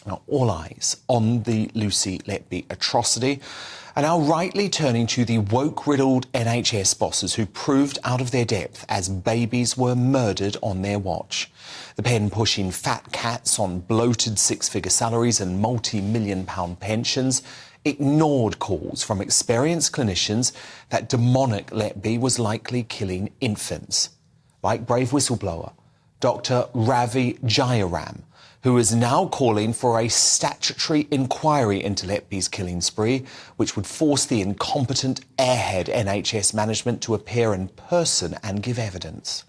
Now, all eyes on the Lucy Letby atrocity are now rightly turning to the woke-riddled NHS bosses who proved out of their depth as babies were murdered on their watch. The pen pushing fat cats on bloated six-figure salaries and multi-million-pound pensions ignored calls from experienced clinicians that demonic Letby was likely killing infants. Like brave whistleblower Dr. Ravi Jayaram, who is now calling for a statutory inquiry into Letby's killing spree, which would force the incompetent airhead NHS management to appear in person and give evidence.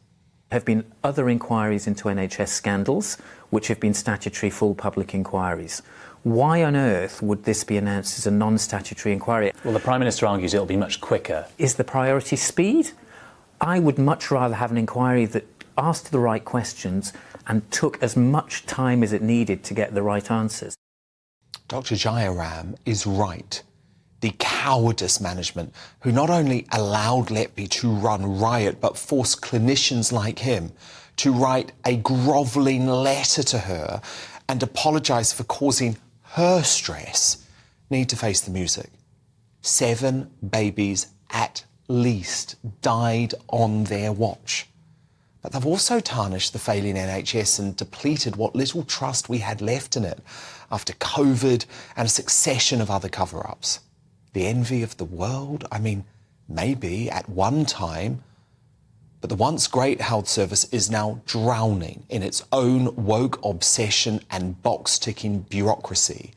There have been other inquiries into NHS scandals, which have been statutory full public inquiries. Why on earth would this be announced as a non-statutory inquiry? Well, the Prime Minister argues it'll be much quicker. Is the priority speed? I would much rather have an inquiry that asked the right questions and took as much time as it needed to get the right answers. Dr. Jayaram is right. The cowardice management who not only allowed Letby to run riot but forced clinicians like him to write a grovelling letter to her and apologise for causing her stress need to face the music. 7 babies at least died on their watch. But they've also tarnished the failing NHS and depleted what little trust we had left in it after COVID and a succession of other cover-ups. The envy of the world? I mean, maybe at one time, but the once great health service is now drowning in its own woke obsession and box-ticking bureaucracy.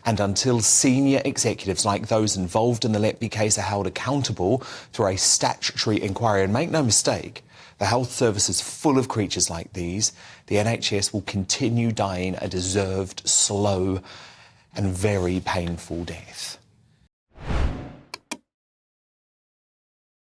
And until senior executives like those involved in the Letby case are held accountable through a statutory inquiry, and make no mistake, the health service is full of creatures like these, the NHS will continue dying a deserved, slow and very painful death.